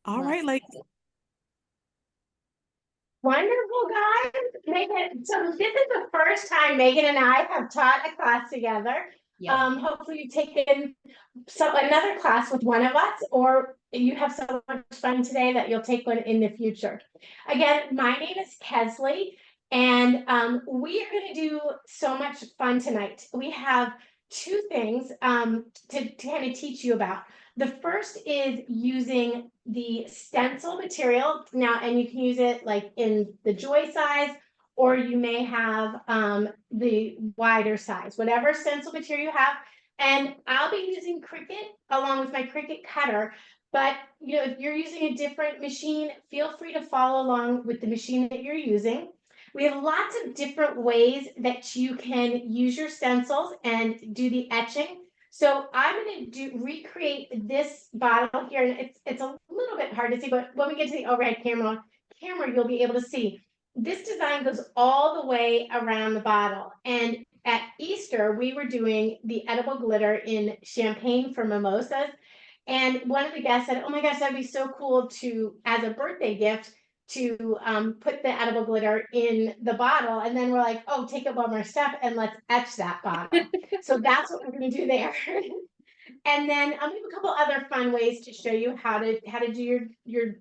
All right, like Wonderful, guys. Megan, so this is the first time Megan and I have taught a class together. Yep. Hopefully you've taken another class with one of us, or you have so much fun today that you'll take one in the future. Again, my name is Kesley, and we are going to do so much fun tonight. We have two things to kind of teach you about. The first is using the stencil material now, and you can use it like in the joy size, or you may have the wider size, whatever stencil material you have. And I'll be using Cricut along with my Cricut cutter. But if you're using a different machine, feel free to follow along with the machine that you're using. We have lots of different ways that you can use your stencils and do the etching. So I'm going to recreate this bottle here, and it's a little bit hard to see, but when we get to the overhead camera, you'll be able to see. This design goes all the way around the bottle, and at Easter we were doing the edible glitter in champagne for mimosas, and one of the guests said, "Oh my gosh, that'd be so cool to as a birthday gift." To put the edible glitter in the bottle. And then we're like, oh, take it one more step and let's etch that bottle. So that's what we're going to do there. And then we have a couple other fun ways to show you how to do your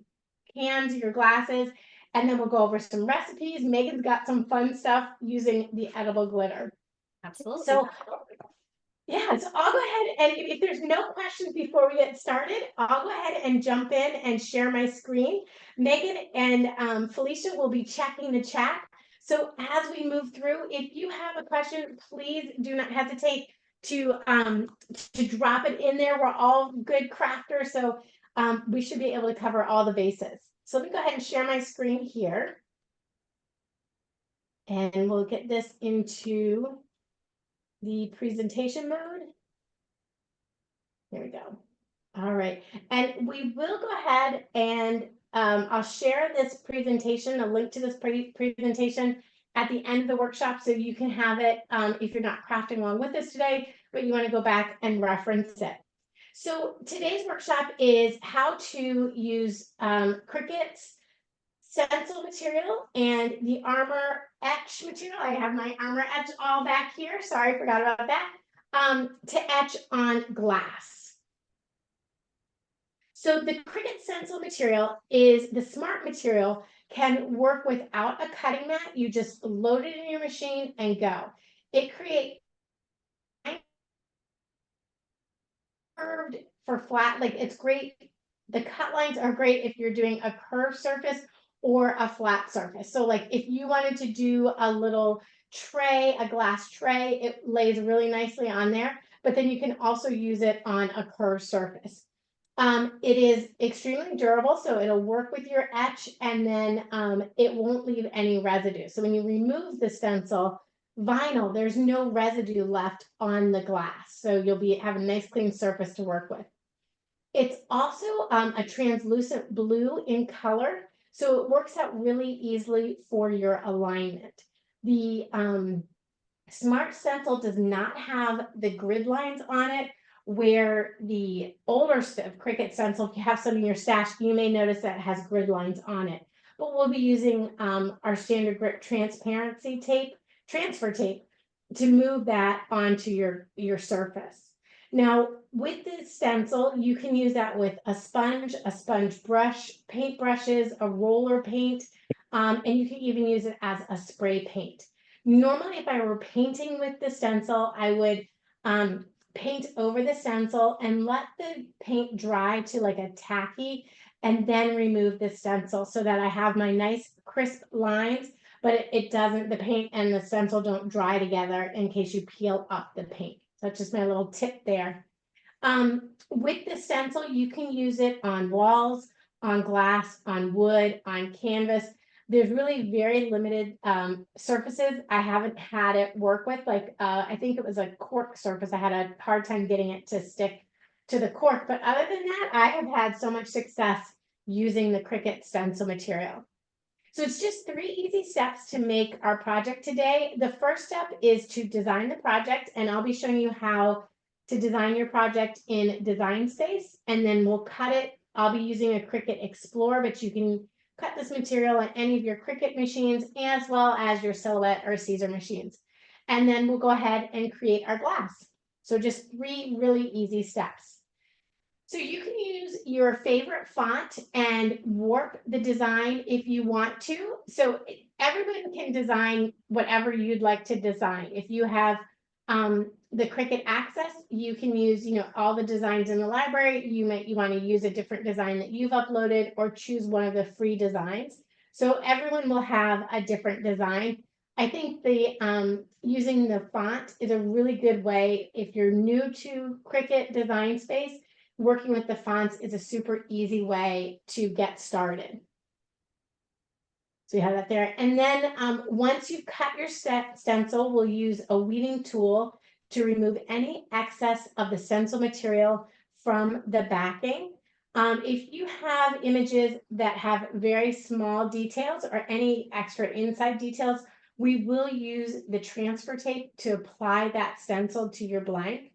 cans, your glasses, and then we'll go over some recipes. Megan's got some fun stuff using the edible glitter. Absolutely. So yeah, so I'll go ahead and if there's no questions before we get started, I'll go ahead and jump in and share my screen. Megan and Felicia will be checking the chat. So as we move through, if you have a question, please do not hesitate to drop it in there. We're all good crafters, so we should be able to cover all the bases. So let me go ahead and share my screen here. And we'll get this into the presentation mode. There we go. All right. And we will go ahead and I'll share this presentation, a link to this presentation at the end of the workshop so you can have it if you're not crafting along with us today, but you want to go back and reference it. So today's workshop is how to use Cricut's stencil material and the Armour etch material. I have my Armour etch all back here. Sorry, forgot about that. To etch on glass. So the Cricut stencil material is the smart material, can work without a cutting mat. You just load it in your machine and go. It creates curved for flat, like it's great. The cut lines are great if you're doing a curved surface or a flat surface. So like if you wanted to do a little tray, a glass tray, it lays really nicely on there, but then you can also use it on a curved surface. It is extremely durable, so it'll work with your etch, and then it won't leave any residue. So when you remove the stencil vinyl, there's no residue left on the glass. So you'll have a nice clean surface to work with. It's also a translucent blue in color, so it works out really easily for your alignment. The Smart Stencil does not have the grid lines on it, where the older stuff, Cricut stencil, if you have some in your stash, you may notice that it has grid lines on it. But we'll be using our standard grip transparency tape, transfer tape, to move that onto your surface. Now, with this stencil, you can use that with a sponge brush, paint brushes, a roller paint, and you can even use it as a spray paint. Normally, if I were painting with the stencil, I would paint over the stencil and let the paint dry to like a tacky, and then remove the stencil so that I have my nice crisp lines, but it doesn't, the paint and the stencil don't dry together in case you peel up the paint. So that's just my little tip there. With the stencil, you can use it on walls, on glass, on wood, on canvas. There's really very limited surfaces I haven't had it work with. Like I think it was a cork surface. I had a hard time getting it to stick to the cork. But other than that, I have had so much success using the Cricut stencil material. So it's just 3 easy steps to make our project today. The first step is to design the project, and I'll be showing you how to design your project in Design Space, and then we'll cut it I'll be using a Cricut Explorer, but you can cut this material on any of your Cricut machines as well as your Silhouette or Caesar machines. And then we'll go ahead and create our glass. So just 3 really easy steps. So you can use your favorite font and warp the design if you want to. So everyone can design whatever you'd like to design. If you have the Cricut Access, you can use, all the designs in the library. You want to use a different design that you've uploaded or choose one of the free designs. So everyone will have a different design. I think the using the font is a really good way if you're new to Cricut design space. Working with the fonts is a super easy way to get started. So you have that there. And then once you've cut your stencil, we'll use a weeding tool to remove any excess of the stencil material from the backing. If you have images that have very small details or any extra inside details, we will use the transfer tape to apply that stencil to your blank.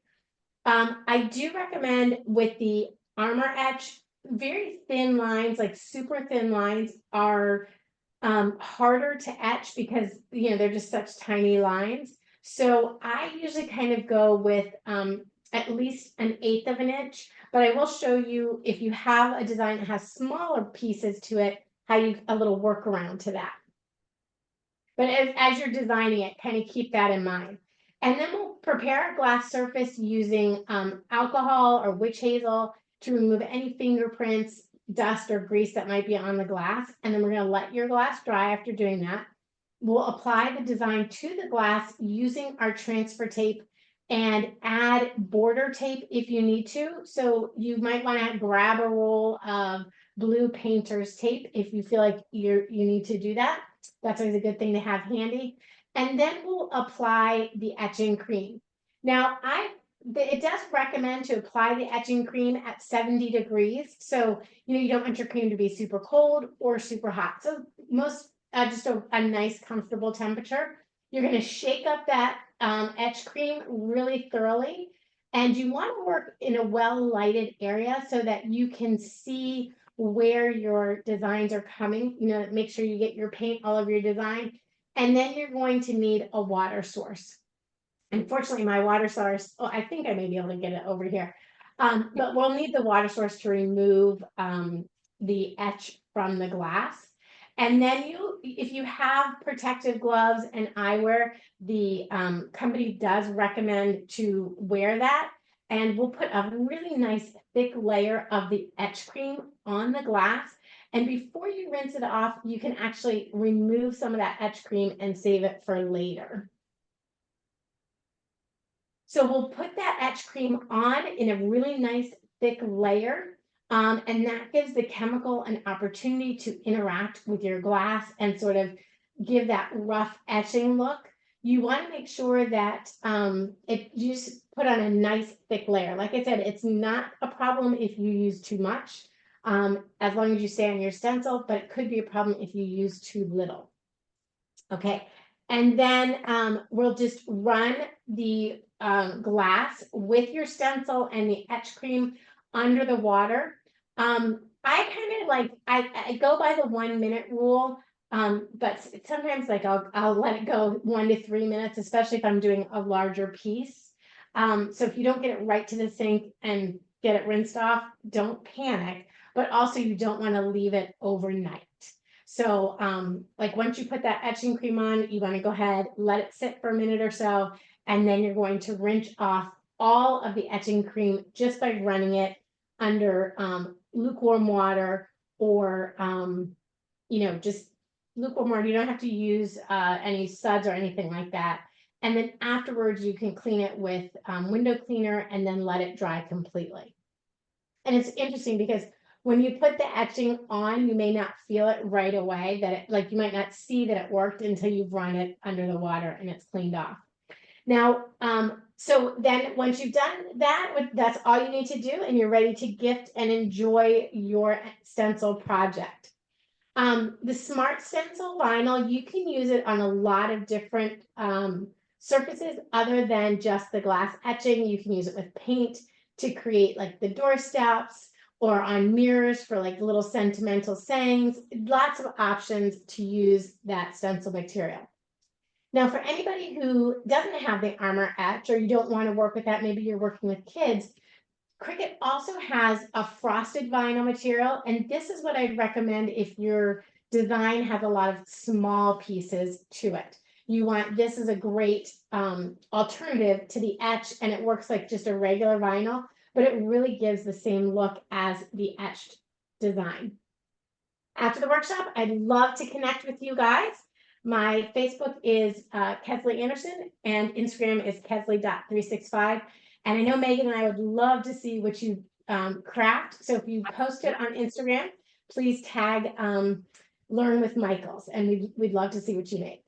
I do recommend with the Armour Etch, very thin lines, like super thin lines are harder to etch because, they're just such tiny lines. So I usually kind of go with at least 1/8 of an inch, but I will show you if you have a design that has smaller pieces to it, how you a little workaround to that. But as you're designing it, kind of keep that in mind. And then we'll prepare our glass surface using alcohol or witch hazel to remove any fingerprints, dust, or grease that might be on the glass. And then we're going to let your glass dry after doing that. We'll apply the design to the glass using our transfer tape and add border tape if you need to. So you might want to grab a roll of blue painter's tape if you feel like you need to do that. That's always a good thing to have handy. And then we'll apply the etching cream. Now, it does recommend to apply the etching cream at 70 degrees. So, you don't want your cream to be super cold or super hot. So most, just a nice, comfortable temperature. You're going to shake up that etch cream really thoroughly. And you want to work in a well-lighted area so that you can see where your designs are coming, make sure you get your paint all over your design. And then you're going to need a water source. Unfortunately, my water source, I think I may be able to get it over here. But we'll need the water source to remove the etch from the glass. And then if you have protective gloves and eyewear, the company does recommend to wear that. And we'll put a really nice thick layer of the etch cream on the glass. And before you rinse it off, you can actually remove some of that etch cream and save it for later. So we'll put that etch cream on in a really nice thick layer. And that gives the chemical an opportunity to interact with your glass and sort of give that rough etching look. You want to make sure that you just put on a nice thick layer. Like I said, it's not a problem if you use too much, as long as you stay on your stencil, but it could be a problem if you use too little. Okay, and then we'll just run the glass with your stencil and the etch cream under the water. I kind of like, I go by the 1 minute rule. But sometimes I'll let it go 1 to 3 minutes, especially if I'm doing a larger piece. So if you don't get it right to the sink and get it rinsed off, don't panic, but also you don't want to leave it overnight. So once you put that etching cream on, you want to go ahead, let it sit for a minute or so, and then you're going to rinse off all of the etching cream just by running it under lukewarm water or, just lukewarm water. You don't have to use any suds or anything like that. And then afterwards, you can clean it with window cleaner and then let it dry completely. And it's interesting because when you put the etching on, you may not feel it right away, that you might not see that it worked until you've run it under the water and it's cleaned off. Now, so then once you've done that, that's all you need to do, and you're ready to gift and enjoy your stencil project. The Smart Stencil vinyl, you can use it on a lot of different surfaces other than just the glass etching. You can use it with paint to create like the doorsteps or on mirrors for like little sentimental sayings. Lots of options to use that stencil material. Now, for anybody who doesn't have the Armour Etch, or you don't want to work with that, maybe you're working with kids, Cricut also has a frosted vinyl material, and this is what I'd recommend if your design has a lot of small pieces to it. This is a great alternative to the Etch, and it works like just a regular vinyl, but it really gives the same look as the etched design. After the workshop, I'd love to connect with you guys. My Facebook is Kesley Anderson, and Instagram is kesley.365. And I know Megan and I would love to see what you craft. So if you post it on Instagram, please tag Learn with Michaels, and we'd love to see what you make.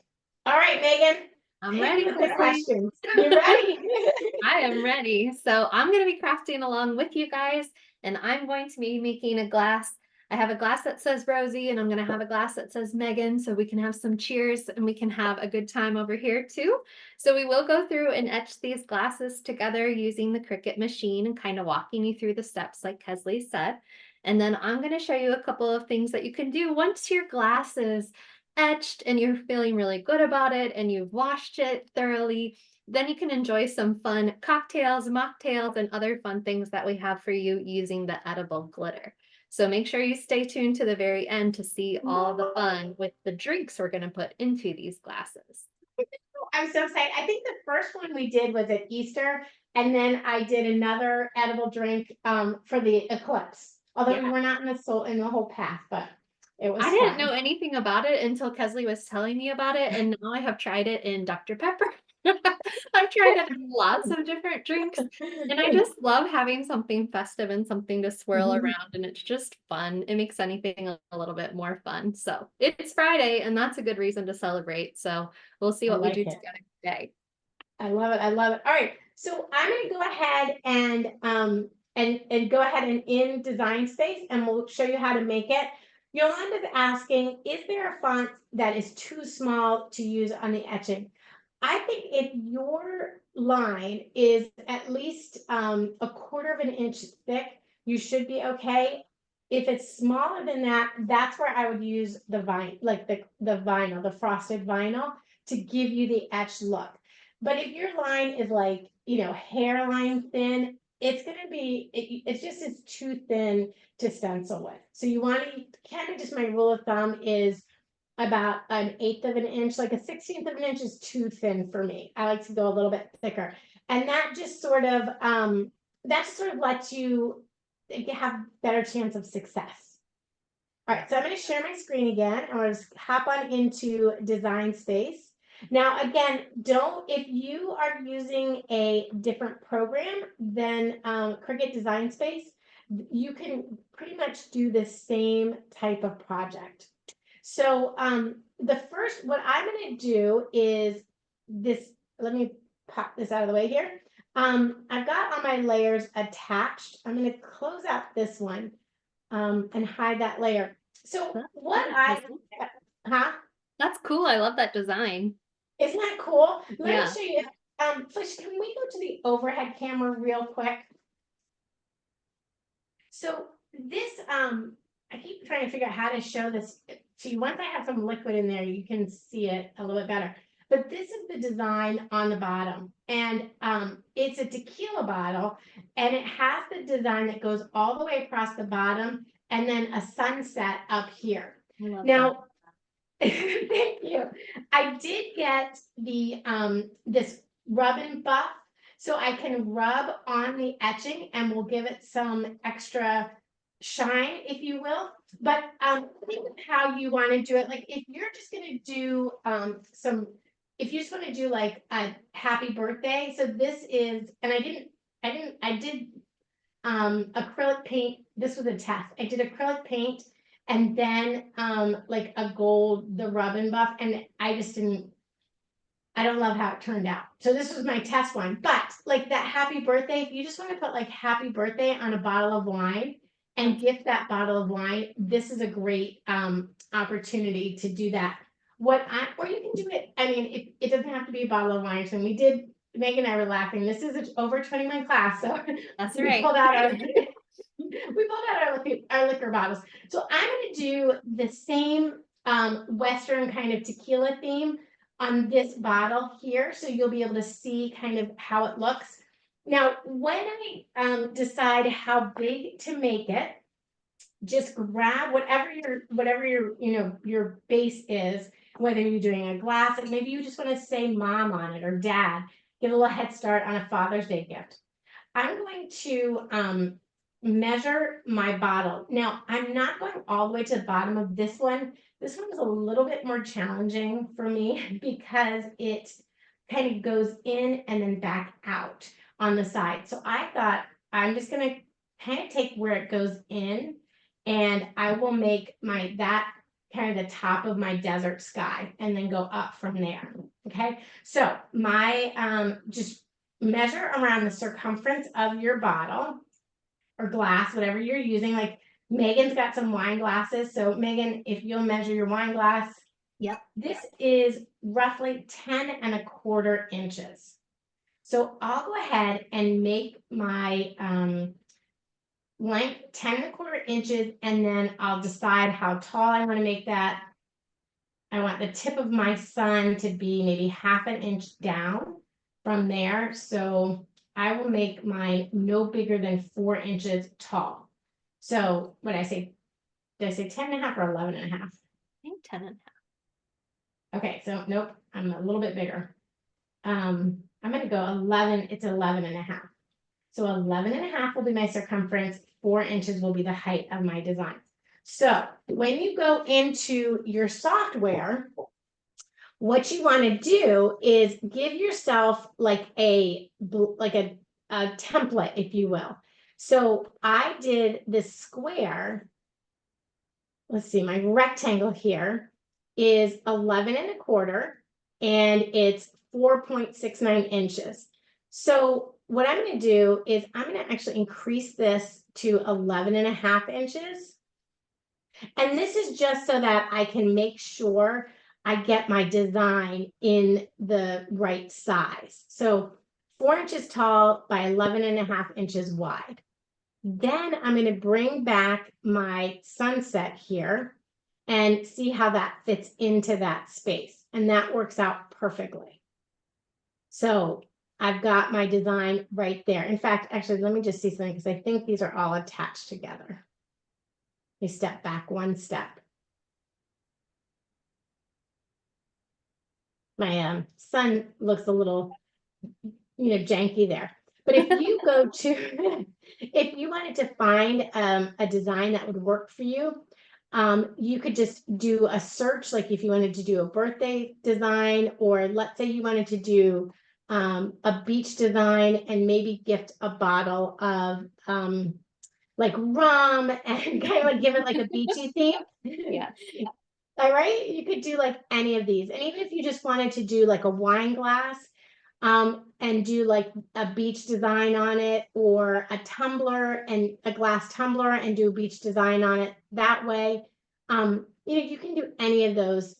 All right, Megan. I'm ready with the questions. You ready? I am ready. So I'm going to be crafting along with you guys, and I'm going to be making a glass. I have a glass that says Rosie, and I'm going to have a glass that says Megan, so we can have some cheers and we can have a good time over here too. So we will go through and etch these glasses together using the Cricut machine and kind of walking you through the steps like Kesley said. And then I'm going to show you a couple of things that you can do once your glass is etched and you're feeling really good about it and you've washed it thoroughly. Then you can enjoy some fun cocktails, mocktails, and other fun things that we have for you using the edible glitter. So make sure you stay tuned to the very end to see all the fun with the drinks we're going to put into these glasses. I'm so excited. I think the first one we did was at Easter, and then I did another edible drink for the eclipse. Although we were not in the whole path, but it was I fun. didn't know anything about it until Kesley was telling me about it, and now I have tried it in Dr. Pepper. I've tried it in lots of different drinks, and I just love having something festive and something to swirl around, and it's just fun. It makes anything a little bit more fun. So it's Friday, and that's a good reason to celebrate. So we'll see what we do together today. I love it. I love it. All right. So I'm going to go ahead and go ahead and in Design Space, and we'll show you how to make it. Yolanda's asking, is there a font that is too small to use on the etching? I think if your line is at least a quarter of an inch thick, you should be okay. If it's smaller than that, that's where I would use the vinyl, like the vinyl, the frosted vinyl, to give you the etched look. But if your line is like, hairline thin, it's going to be, it's too thin to stencil with. So you want to kind of, just my rule of thumb is about 1/8 of an inch, like 1/16 of an inch is too thin for me. I like to go a little bit thicker. And that just sort of lets you have better chance of success. All right, so I'm going to share my screen again. I'm going to hop on into Design Space. Now, again, if you are using a different program than Cricut Design Space, you can pretty much do the same type of project. So what I'm going to do is this. Let me pop this out of the way here. I've got all my layers attached. I'm going to close out this one and hide that layer. So That's cool. I love that design. Isn't that cool? Let me show you. Felicia, can we go to the overhead camera real quick? So this, I keep trying to figure out how to show this to you. Once I have some liquid in there, you can see it a little bit better. But this is the design on the bottom, and it's a tequila bottle, and it has the design that goes all the way across the bottom, and then a sunset up here. Now, thank you. I did get the this rub and buff, so I can rub on the etching, and we'll give it some extra shine, if you will. But think of how you want to do it. Like if you're just going to do if you just want to do like a happy birthday. So this is, and I did acrylic paint. This was a test. I did acrylic paint and then like a gold, the rub and buff, and I don't love how it turned out. So this was my test one. But like that happy birthday, if you just want to put like happy birthday on a bottle of wine and gift that bottle of wine, this is a great opportunity to do that. Or you can do it, I mean, it doesn't have to be a bottle of wine. So Megan and I were laughing. This is an over 21 class, so that's right. Pulled out our We pulled out our liquor bottles. So I'm gonna do the same Western kind of tequila theme on this bottle here. So you'll be able to see kind of how it looks. Now, when I decide how big to make it, just grab whatever your base is, whether you're doing a glass, and maybe you just want to say mom on it or dad, give a little head start on a Father's Day gift. I'm going to measure my bottle. Now, I'm not going all the way to the bottom of this one. This one is a little bit more challenging for me because it kind of goes in and then back out on the side. So I thought I'm just going to kind of take where it goes in, and I will make that kind of the top of my desert sky and then go up from there. Okay, so my just measure around the circumference of your bottle or glass, whatever you're using. Like Megan's got some wine glasses. So Megan, if you'll measure your wine glass, Yep. this is roughly 10 1/4 inches. So I'll go ahead and make my length 10 1/4 inches, and then I'll decide how tall I want to make that. I want the tip of my sun to be maybe 1/2 inch down from there. So I will make mine no bigger than 4 inches tall. So what did I say 10 1/2 or 11 1/2? I think 10 Okay, so nope, I'm a little bit bigger. I'm gonna go 11, it's 11 1/2. So 11 1/2 will be my circumference, 4 inches will be the height of my design. So when you go into your software, what you want to do is give yourself like a template, if you will. So I did this square. Let's see, my rectangle here is 11 1/4, and it's 4.69 inches. So what I'm going to do is I'm going to actually increase this to 11 1/2 inches. And this is just so that I can make sure I get my design in the right size. So 4 inches tall by 11 1/2 inches wide. Then I'm going to bring back my sunset here and see how that fits into that space. And that works out perfectly. So I've got my design right there. In fact, actually, let me just see something, because I think these are all attached together. They step back one step. My sun looks a little, janky there. But if you go to, if you wanted to find a design that would work for you, you could just do a search. Like if you wanted to do a birthday design, or let's say you wanted to do a beach design and maybe gift a bottle of like rum and kind of like give it like a beachy theme. Yeah. All right, you could do like any of these. And even if you just wanted to do like a wine glass and do like a beach design on it, or a tumbler and a glass tumbler and do a beach design on it that way. You can do any of those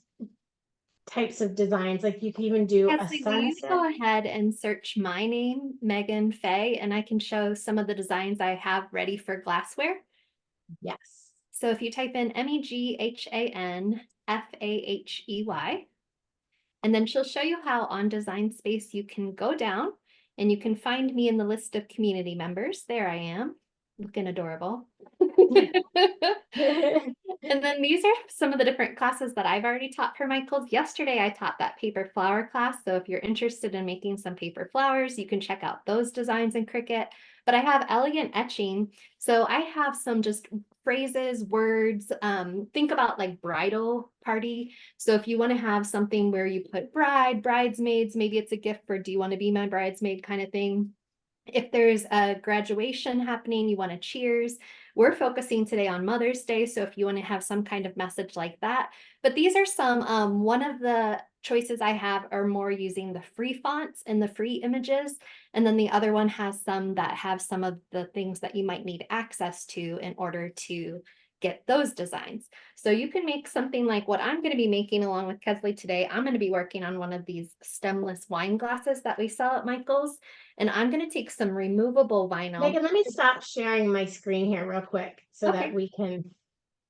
types of designs. Like you can even do a Kesley, will you sunset. go ahead and search my name, Megan Fay, and I can show some of the designs I have ready for glassware? Yes. So if you type in MEGHANFAHEY, and then she'll show you how on Design Space you can go down and you can find me in the list of community members. There I am, looking adorable. And then these are some of the different classes that I've already taught for Michael's. Yesterday, I taught that paper flower class. So if you're interested in making some paper flowers, you can check out those designs in Cricut. But I have elegant etching. So I have some just phrases, words, think about like bridal party. So if you want to have something where you put bride, bridesmaids, maybe it's a gift for do you want to be my bridesmaid kind of thing. If there's a graduation happening, you want to cheers. We're focusing today on Mother's Day, so if you want to have some kind of message like that. But these are some, one of the choices I have are more using the free fonts and the free images. And then the other one has some that have some of the things that you might need access to in order to get those designs. So you can make something like what I'm going to be making along with Kesley today. I'm going to be working on one of these stemless wine glasses that we sell at Michael's. And I'm going to take some removable vinyl. Megan, let me stop sharing my screen here real quick so that Okay. we can,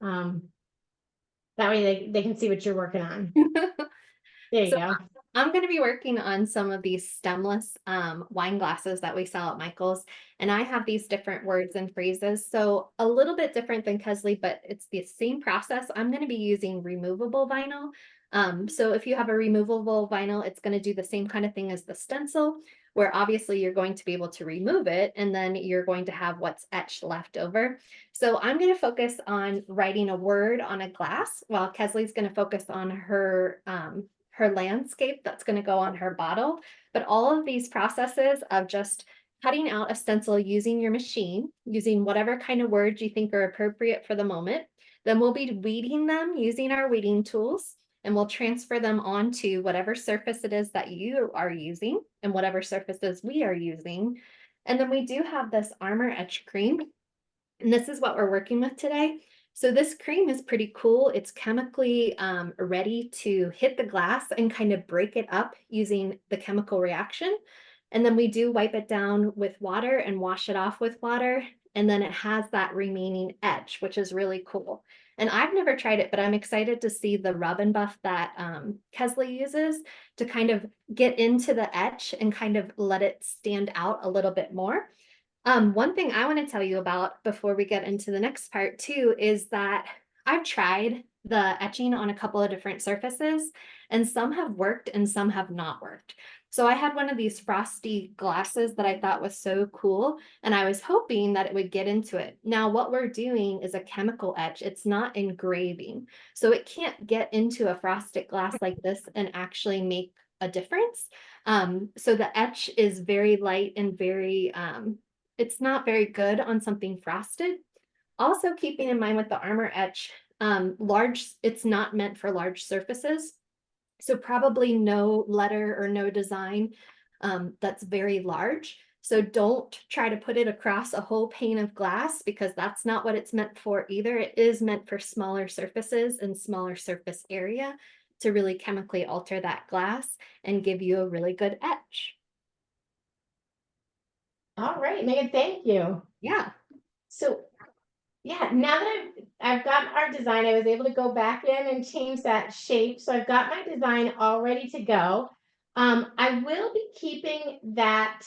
um, that way they can see what you're working on. There you So go. I'm going to be working on some of these stemless wine glasses that we sell at Michael's. And I have these different words and phrases. So a little bit different than Kesley, but it's the same process. I'm going to be using removable vinyl. So if you have a removable vinyl, it's going to do the same kind of thing as the stencil, where obviously you're going to be able to remove it and then you're going to have what's etched left over. So I'm going to focus on writing a word on a glass while Kesley's going to focus on her landscape that's going to go on her bottle. But all of these processes of just cutting out a stencil using your machine, using whatever kind of words you think are appropriate for the moment, then we'll be weeding them using our weeding tools, and we'll transfer them onto whatever surface it is that you are using and whatever surfaces we are using. And then we do have this Armour Etch cream, and this is what we're working with today. So this cream is pretty cool. It's chemically ready to hit the glass and kind of break it up using the chemical reaction. And then we do wipe it down with water and wash it off with water. And then it has that remaining etch, which is really cool. And I've never tried it, but I'm excited to see the rub and buff that Kesley uses to kind of get into the etch and kind of let it stand out a little bit more. One thing I want to tell you about before we get into the next part too is that I've tried the etching on a couple of different surfaces, and some have worked and some have not worked. So I had one of these frosty glasses that I thought was so cool, and I was hoping that it would get into it. Now, what we're doing is a chemical etch. It's not engraving. So it can't get into a frosted glass like this and actually make a difference. So the etch is very light and very it's not very good on something frosted. Also keeping in mind with the Armour Etch, it's not meant for large surfaces. So probably no letter or no design that's very large. So don't try to put it across a whole pane of glass because that's not what it's meant for either. It is meant for smaller surfaces and smaller surface area to really chemically alter that glass and give you a really good etch. All right, Megan, thank you. Yeah. So yeah, now that I've got our design, I was able to go back in and change that shape. So I've got my design all ready to go. I will be keeping that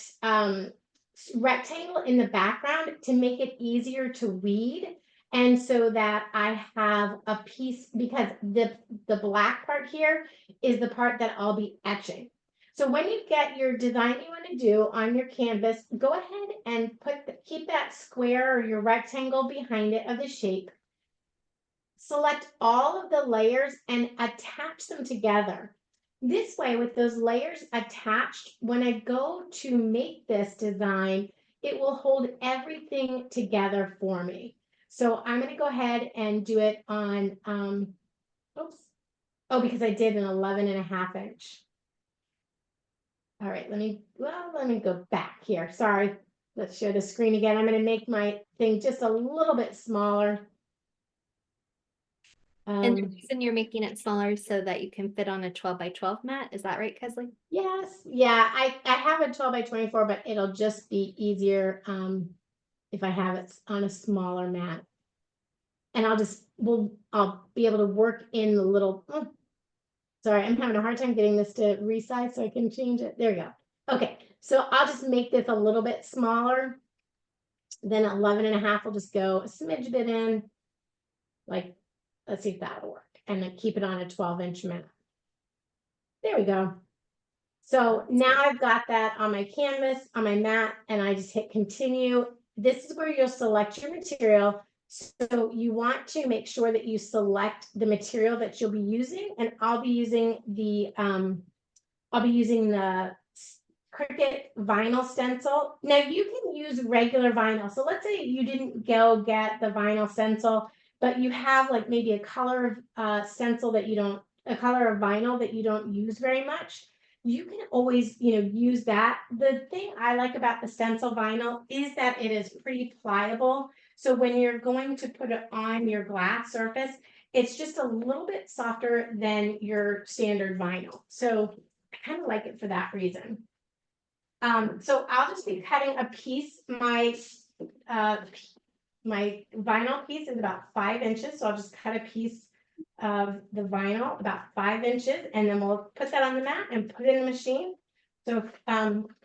rectangle in the background to make it easier to weed. And so that I have a piece, because the black part here is the part that I'll be etching. So when you get your design you want to do on your canvas, go ahead and keep that square or your rectangle behind it of the shape. Select all of the layers and attach them together. This way, with those layers attached, when I go to make this design, it will hold everything together for me. So I'm going to go ahead and do it on, oops. Oh, because I did an 11.5 inch. All right, let me go back here. Sorry, let's share the screen again. I'm going to make my thing just a little bit smaller. And the reason you're making it smaller so that you can fit on a 12 by 12 mat. Is that right, Kesley? Yes, yeah, I have a 12 by 24, but it'll just be easier if I have it on a smaller mat. And I'll be able to work in the little, sorry, I'm having a hard time getting this to resize so I can change it. There we go. Okay, so I'll just make this a little bit smaller. Then 11.5 will just go a smidge bit in. Like, let's see if that'll work. And then keep it on a 12-inch mat. There we go. So now I've got that on my canvas, on my mat, and I just hit continue. This is where you'll select your material. So you want to make sure that you select the material that you'll be using, and I'll be using the Cricut vinyl stencil. Now you can use regular vinyl. So let's say you didn't go get the vinyl stencil, but you have like maybe a color of stencil that you don't, a color of vinyl that you don't use very much. You can always, use that. The thing I like about the stencil vinyl is that it is pretty pliable. So when you're going to put it on your glass surface, it's just a little bit softer than your standard vinyl. So I kind of like it for that reason. So I'll just be cutting a piece. Uh, my vinyl piece is about 5 inches, so I'll just cut a piece of the vinyl about 5 inches, and then we'll put that on the mat and put it in the machine. So,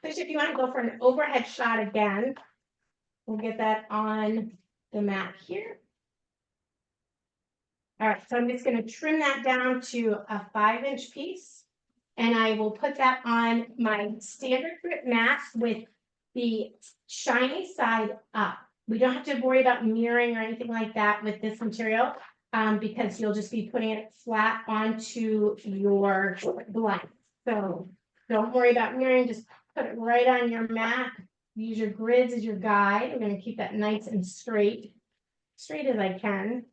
Fish, if you want to go for an overhead shot again, we'll get that on the mat here. All right, so I'm just going to trim that down to a 5-inch piece, and I will put that on my standard grip mat with the shiny side up. We don't have to worry about mirroring or anything like that with this material, because you'll just be putting it flat onto your blank. So don't worry about mirroring, just put it right on your mat. Use your grids as your guide. I'm going to keep that nice and straight as I can.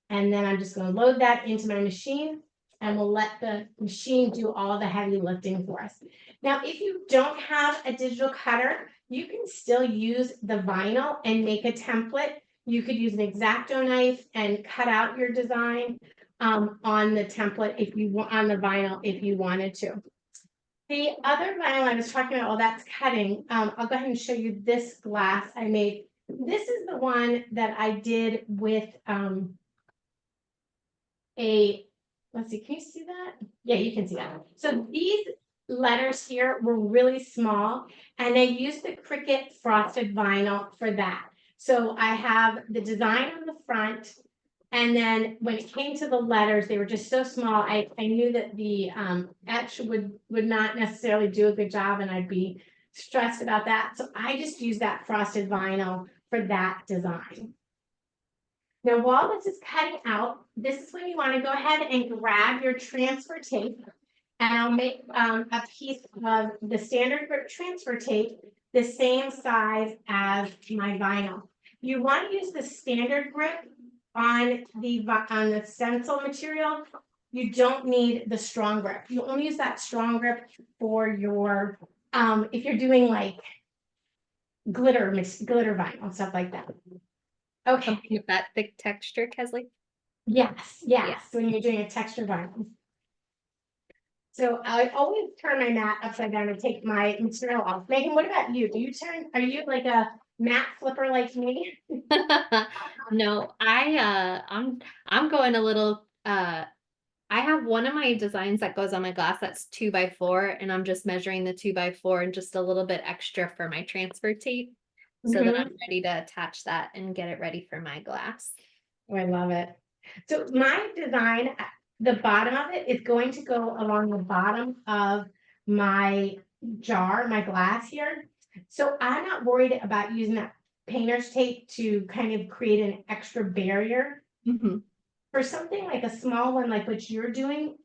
And then I'm just going to load that into my machine, and we'll let the machine do all the heavy lifting for us. Now, if you don't have a digital cutter, you can still use the vinyl and make a template. You could use an X-Acto knife and cut out your design on the template if you want, on the vinyl if you wanted to. The other vinyl I was talking about, well, that's cutting. I'll go ahead and show you this glass I made. This is the one that I did with let's see, can you see that? Yeah, you can see that. So these letters here were really small, and I used the Cricut frosted vinyl for that. So I have the design on the front, and then when it came to the letters, they were just so small. I knew that the etch would not necessarily do a good job, and I'd be stressed about that. So I just used that frosted vinyl for that design. Now, while this is cutting out, this is when you want to go ahead and grab your transfer tape, and I'll make a piece of the standard grip transfer tape the same size as my vinyl. You want to use the standard grip on the stencil material. You don't need the strong grip. You only use that strong grip for your if you're doing like glitter vinyl, stuff like that. Okay. Something with that thick texture, Kesley. Yes, when you're doing a texture vinyl. So I always turn my mat upside down and take my material off. Megan, what about you? Are you like a mat flipper like me? No, I'm going a little I have one of my designs that goes on my glass that's 2x4, and I'm just measuring the 2x4 and just a little bit extra for my transfer tape so that I'm ready to attach that and get it ready for my glass. Oh, I love it. So my design, the bottom of it is going to go along the bottom of my jar, my glass here. So I'm not worried about using that painter's tape to kind of create an extra barrier. For something like a small one like what you're doing,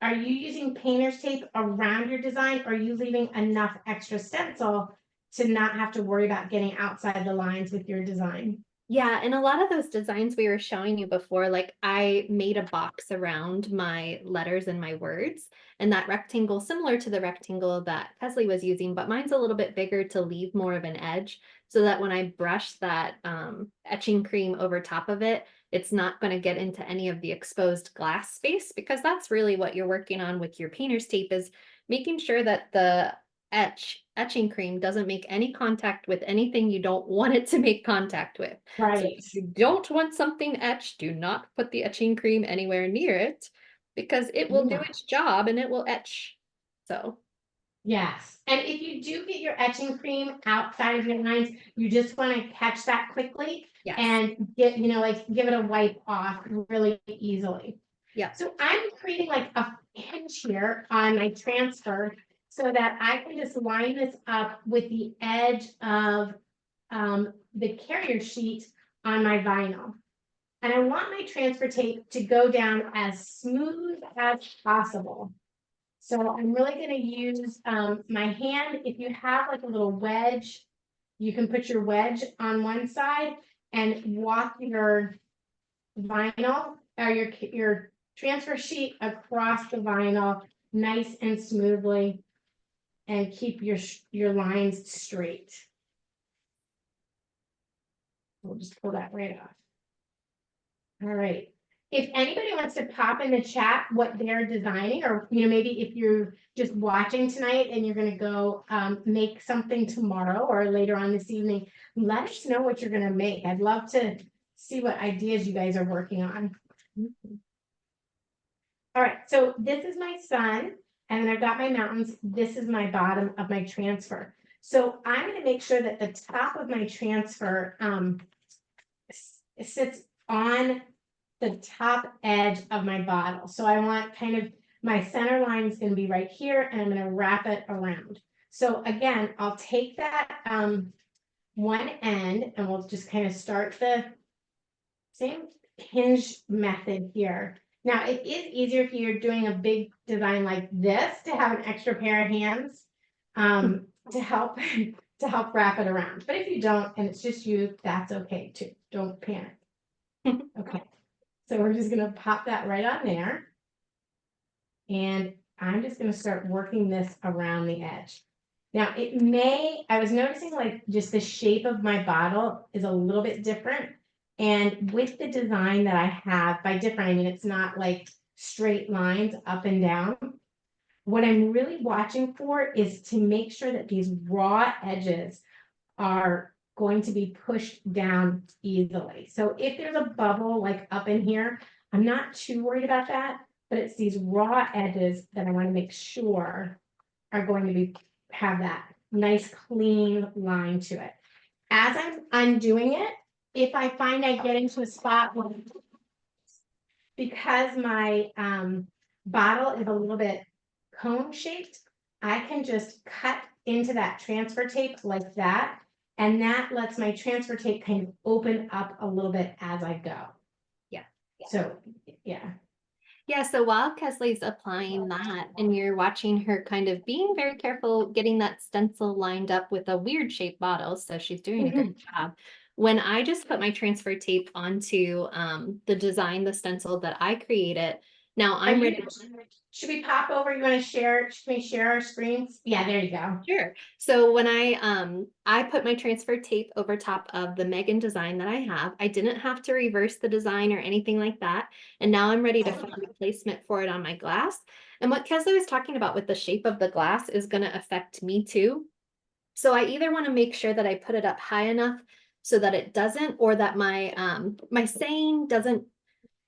are you using painter's tape around your design, or are you leaving enough extra stencil to not have to worry about getting outside the lines with your design? Yeah, and a lot of those designs we were showing you before, like I made a box around my letters and my words, and that rectangle, similar to the rectangle that Kesley was using, but mine's a little bit bigger to leave more of an edge so that when I brush that etching cream over top of it, it's not going to get into any of the exposed glass space, because that's really what you're working on with your painter's tape, is making sure that the etching cream doesn't make any contact with anything you don't want it to make contact with. Right. So if you don't want something etched, do not put the etching cream anywhere near it, because it will do its job and it will etch. So yes. And if you do get your etching cream outside of your lines, you just want to catch that quickly and get, like give it a wipe off really easily. Yeah. So I'm creating like a hinge here on my transfer so that I can just line this up with the edge of the carrier sheet on my vinyl. And I want my transfer tape to go down as smooth as possible. So I'm really going to use my hand. If you have like a little wedge, you can put your wedge on one side and walk your vinyl or your transfer sheet across the vinyl nice and smoothly, and keep your lines straight. We'll just pull that right off. All right. If anybody wants to pop in the chat what they're designing, or maybe if you're just watching tonight and you're going to go make something tomorrow or later on this evening, let us know what you're going to make. I'd love to see what ideas you guys are working on. All right, so this is my sun, and then I've got my mountains. This is my bottom of my transfer. So I'm going to make sure that the top of my transfer sits on the top edge of my bottle. So I want kind of my center line is going to be right here, and I'm going to wrap it around. So again, I'll take that one end, and we'll just kind of start the same hinge method here. Now, it is easier if you're doing a big design like this to have an extra pair of hands to help wrap it around. But if you don't, and it's just you, that's okay too. Don't panic. Okay, so we're just gonna pop that right on there. And I'm just gonna start working this around the edge. Now, I was noticing like just the shape of my bottle is a little bit different. And with the design that I have, by different, I mean, it's not like straight lines up and down. What I'm really watching for is to make sure that these raw edges are going to be pushed down easily. So if there's a bubble like up in here, I'm not too worried about that, but it's these raw edges that I want to make sure are going to have that nice clean line to it. As I'm undoing it, if I find I get into a spot where, because my bottle is a little bit cone shaped, I can just cut into that transfer tape like that. And that lets my transfer tape kind of open up a little bit as I go. Yeah. So, yeah. Yeah, so while Kesley's applying that and you're watching her kind of being very careful getting that stencil lined up with a weird shaped bottle, so she's doing a good job. When I just put my transfer tape onto the design, the stencil that I created, now I'm ready. Should we pop over? You want to share? Should we share our screens? Yeah, there you go. Sure. So when I put my transfer tape over top of the Megan design that I have, I didn't have to reverse the design or anything like that. And now I'm ready to find a placement for it on my glass. And what Kesley was talking about with the shape of the glass is going to affect me too. So I either want to make sure that I put it up high enough so that it doesn't, or that my saying doesn't.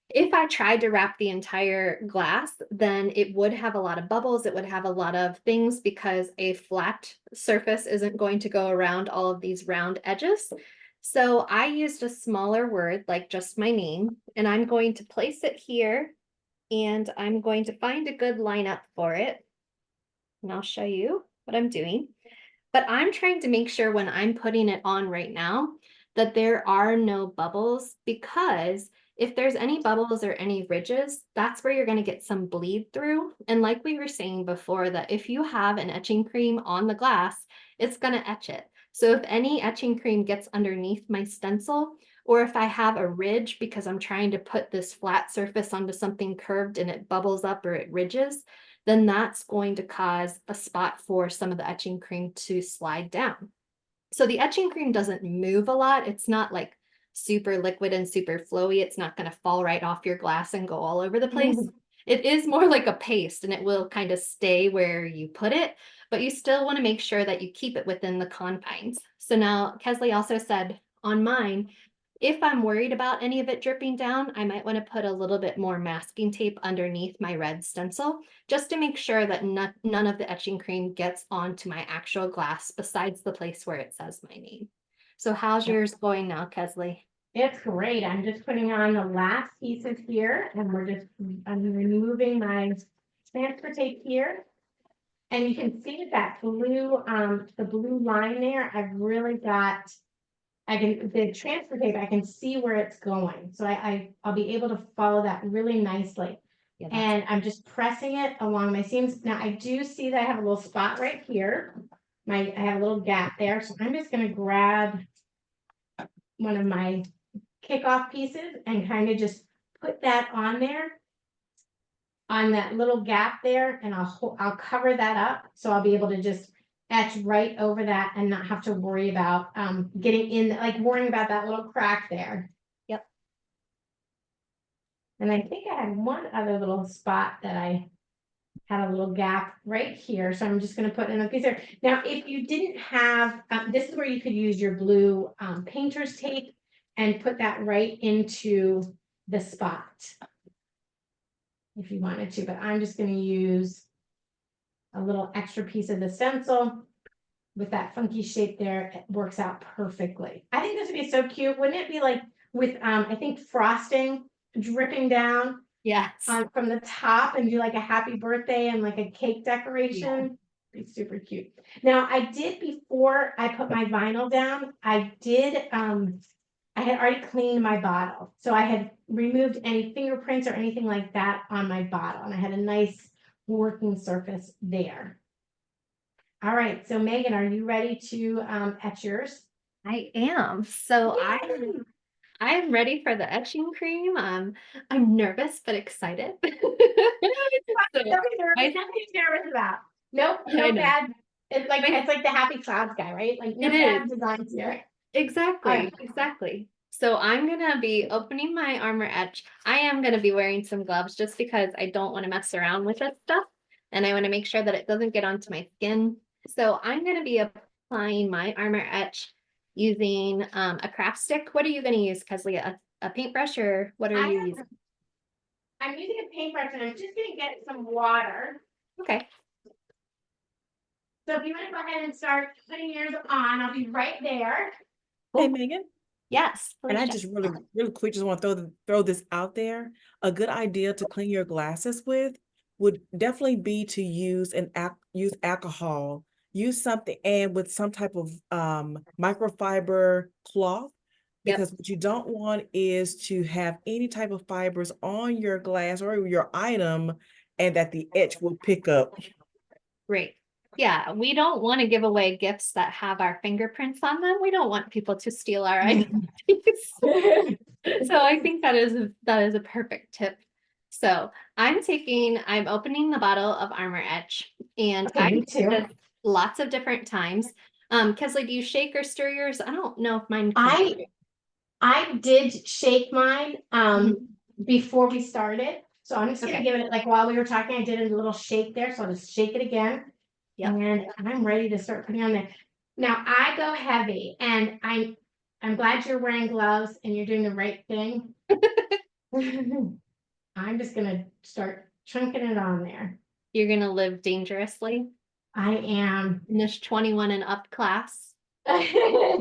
If I tried to wrap the entire glass, then it would have a lot of bubbles. It would have a lot of things because a flat surface isn't going to go around all of these round edges. So I used a smaller word like just my name, and I'm going to place it here, and I'm going to find a good lineup for it. And I'll show you what I'm doing. But I'm trying to make sure when I'm putting it on right now that there are no bubbles, because if there's any bubbles or any ridges, that's where you're going to get some bleed through. And like we were saying before, that if you have an etching cream on the glass, it's going to etch it. So if any etching cream gets underneath my stencil, or if I have a ridge because I'm trying to put this flat surface onto something curved and it bubbles up or it ridges, then that's going to cause a spot for some of the etching cream to slide down. So the etching cream doesn't move a lot. It's not like super liquid and super flowy. It's not going to fall right off your glass and go all over the place. It is more like a paste, and it will kind of stay where you put it, but you still want to make sure that you keep it within the confines. So now Kesley also said on mine, if I'm worried about any of it dripping down, I might want to put a little bit more masking tape underneath my red stencil, just to make sure that none of the etching cream gets onto my actual glass besides the place where it says my name. So how's yours going now, Kesley? It's great. I'm just putting on the last pieces here, and I'm removing my transfer tape here. And you can see that blue, the blue line there, I've really got, the transfer tape, I can see where it's going. So I'll be able to follow that really nicely. Yeah, and I'm just pressing it along my seams. Now I do see that I have a little spot right here. I have a little gap there. So I'm just going to grab one of my kickoff pieces and kind of just put that on there, on that little gap there, and I'll cover that up, so I'll be able to just etch right over that and not have to worry about getting in, like worrying about that little crack there. Yep. And I think I had one other little spot that I had a little gap right here. So I'm just going to put in a piece there. Now, if you didn't have, this is where you could use your blue painter's tape and put that right into the spot if you wanted to, but I'm just going to use a little extra piece of the stencil with that funky shape there. It works out perfectly. I think this would be so cute. Wouldn't it be like with, I think frosting dripping down Yes. from the top and do like a happy birthday and like a cake decoration. Yeah. It's super cute. Now I did, before I put my vinyl down, I had already cleaned my bottle. So I had removed any fingerprints or anything like that on my bottle. And I had a nice working surface there. All right, so Megan, are you ready to etch yours? I am. So I'm ready for the etching cream. I'm nervous but excited. So Nothing nervous about. Nope, I no know. bad. It's like the happy clouds guy, right? Like no It bad is. designs here. Exactly, exactly. So I'm gonna be opening my Armour Etch. I am gonna be wearing some gloves just because I don't want to mess around with this stuff. And I want to make sure that it doesn't get onto my skin. So I'm gonna be applying my Armour Etch using a craft stick. What are you gonna use, Kesley? A paintbrush or what are you using? I'm using a paintbrush and I'm just gonna get some water. Okay. So if you want to go ahead and start putting yours on, I'll be right there. Hey, Megan. Yes, And I please, just really quick just want to throw this out there. A good idea to clean your glasses with would definitely be to use use alcohol. Use something and with some type of microfiber cloth, Yep. because what you don't want is to have any type of fibers on your glass or your item and that the etch will pick up. Great. Yeah, we don't want to give away gifts that have our fingerprints on them. We don't want people to steal our identities. So I think that is a perfect tip. So I'm opening the bottle of Armour Etch, and Okay, I me do too. this lots of different times. Kesley, do you shake or stir yours? I don't know if mine can. I did shake mine before we started. So I'm just gonna Okay. give it, like while we were talking, I did a little shake there. So I'll just shake it again. Yep. And I'm ready to start putting on there. Now I go heavy and I'm glad you're wearing gloves and you're doing the right thing. I'm just gonna start chunking it on there. You're gonna live dangerously I am. in this 21 and up class. Yeah, I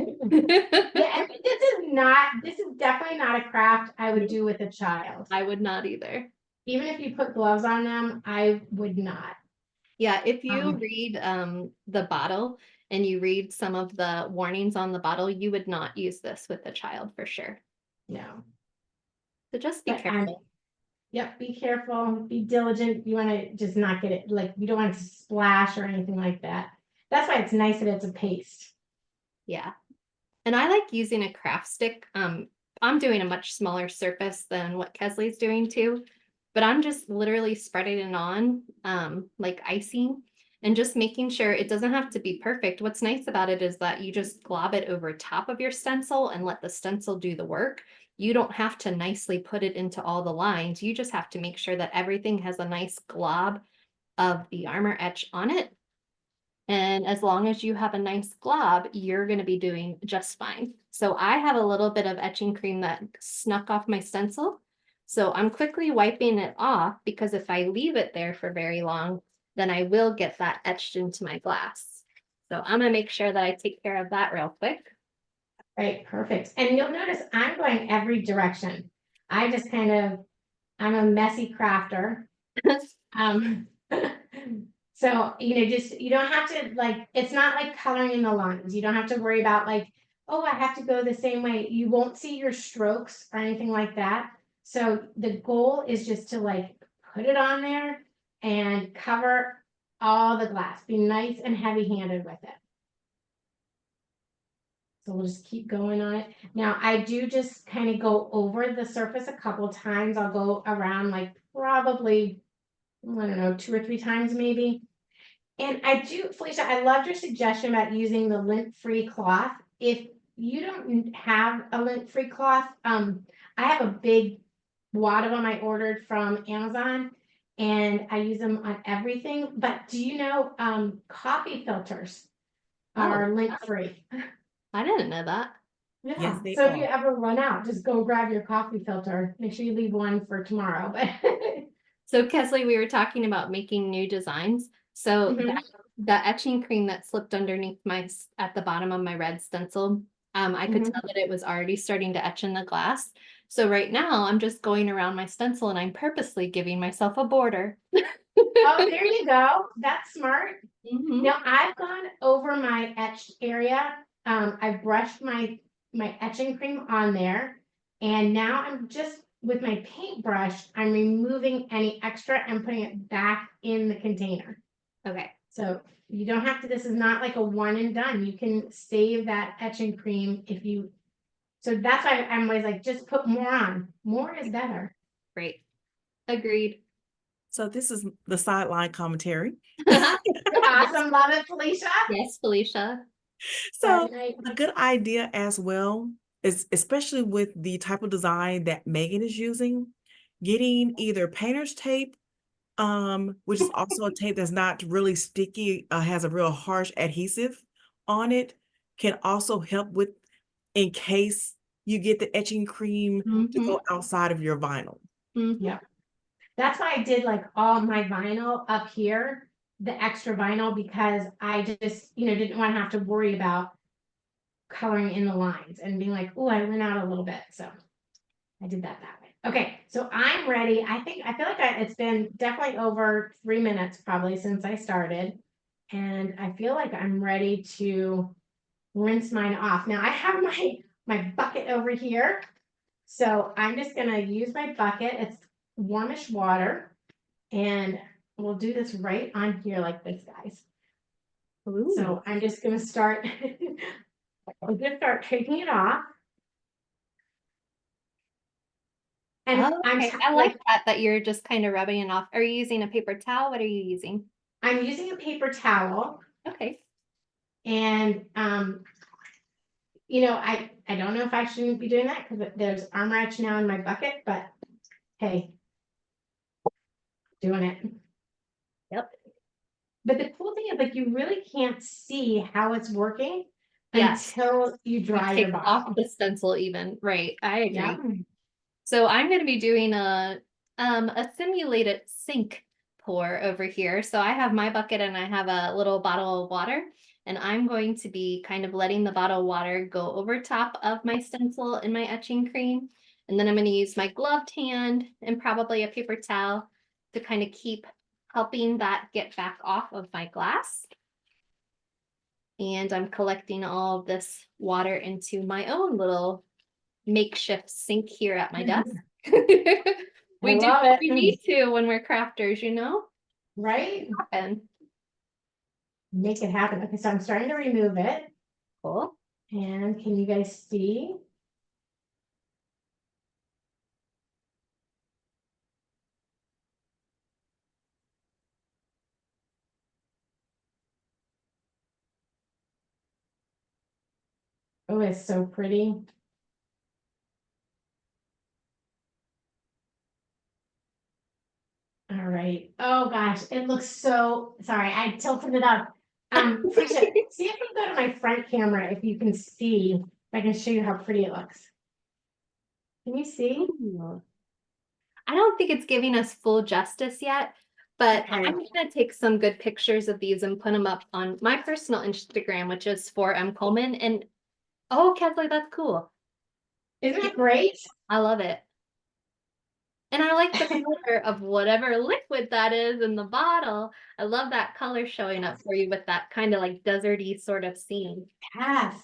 mean, this is definitely not a craft I would do with a child. I would not either. Even if you put gloves on them, I would not. Yeah, if you read the bottle and you read some of the warnings on the bottle, you would not use this with a child for sure. No. So just be careful. Yep, be careful, be diligent. You want to just not get it, like you don't want it to splash or anything like that. That's why it's nice that it's a paste. Yeah. And I like using a craft stick. I'm doing a much smaller surface than what Kesley's doing too, but I'm just literally spreading it on like icing and just making sure it doesn't have to be perfect. What's nice about it is that you just glob it over top of your stencil and let the stencil do the work. You don't have to nicely put it into all the lines. You just have to make sure that everything has a nice glob of the Armour Etch on it. And as long as you have a nice glob, you're going to be doing just fine. So I have a little bit of etching cream that snuck off my stencil. So I'm quickly wiping it off because if I leave it there for very long, then I will get that etched into my glass. So I'm going to make sure that I take care of that real quick. Right, perfect. And you'll notice I'm going every direction. I'm a messy crafter. So, you don't have to it's not like coloring in the lines. You don't have to worry about oh, I have to go the same way. You won't see your strokes or anything like that. So the goal is just to put it on there and cover all the glass. Be nice and heavy-handed with it. So we'll just keep going on it. Now I do just kind of go over the surface a couple times. I'll go around probably, I don't know, 2 or 3 times maybe. And I do, Felicia, I loved your suggestion about using the lint-free cloth. If you don't have a lint-free cloth, I have a big wad of them I ordered from Amazon, and I use them on everything. But do you know, coffee filters are lint-free? I didn't know that. Yes, Yeah, they so if you are. ever run out, just go grab your coffee filter. Make sure you leave one for tomorrow, but So Kesley, we were talking about making new designs. So Mhm. the etching cream that slipped underneath at the bottom of my red stencil, I could Mhm. tell that it was already starting to etch in the glass. So right now I'm just going around my stencil and I'm purposely giving myself a border. Oh, there you go. That's smart. Mhm. Now I've gone over my etched area. I've brushed my etching cream on there. And now I'm just with my paintbrush, I'm removing any extra and putting it back in the container. Okay. So you don't have to, this is not like a one and done. You can save that etching cream if you, so that's why I'm always like, just put more on. More is better. Great. Agreed. So this is the sideline commentary. Awesome. Love it, Felicia. Yes, Felicia. So Right. a good idea as well is, especially with the type of design that Megan is using, getting either painter's tape, which is also a tape that's not really sticky, has a real harsh adhesive on it, can also help with, in case you get the etching cream to Mhm. go outside of your vinyl. Mhm. Yeah. That's why I did like all my vinyl up here, the extra vinyl, because I just, didn't want to have to worry about coloring in the lines and being like, oh, I went out a little bit. So I did that way. Okay, so I'm ready. I feel like it's been definitely over 3 minutes probably since I started. And I feel like I'm ready to rinse mine off. Now I have my bucket over here. So I'm just gonna use my bucket. It's warmish water. And we'll do this right on here like this, guys. Ooh. So I'm just gonna start, I'm gonna start taking it off. And Oh, I'm okay. I like that you're just kind of rubbing it off. Are you using a paper towel? What are you using? I'm using a paper towel, Okay. and I don't know if I shouldn't be doing that because there's Armour Etch now in my bucket, but hey, doing it. Yep. But the cool thing is, like, you really can't see how it's working Yes. until you dry your Take bottle. off the stencil even. Right. I agree. Yeah. So I'm going to be doing a simulated sink pour over here. So I have my bucket and I have a little bottle of water, and I'm going to be kind of letting the bottle of water go over top of my stencil and my etching cream. And then I'm going to use my gloved hand and probably a paper towel to kind of keep helping that get back off of my glass. And I'm collecting all of this water into my own little makeshift sink here at my desk. We do love what it. we need to when we're crafters, Right? happen. Make it happen. Okay, so I'm starting to remove it. Cool. And can you guys see? Oh, it's so pretty. All right. Oh gosh, it looks so, sorry, I tilted it up. Felicia, see if you go to my front camera, if you can see, if I can show you how pretty it looks. Can you see? Ooh. I don't think it's giving us full justice yet, but Okay. I'm gonna take some good pictures of these and put them up on my personal Instagram, which is for M. Coleman. And oh, Kesley, that's cool. Isn't it great? I love it. And I like the color of whatever liquid that is in the bottle. I love that color showing up for you with that kind of like deserty sort of scene. Yes.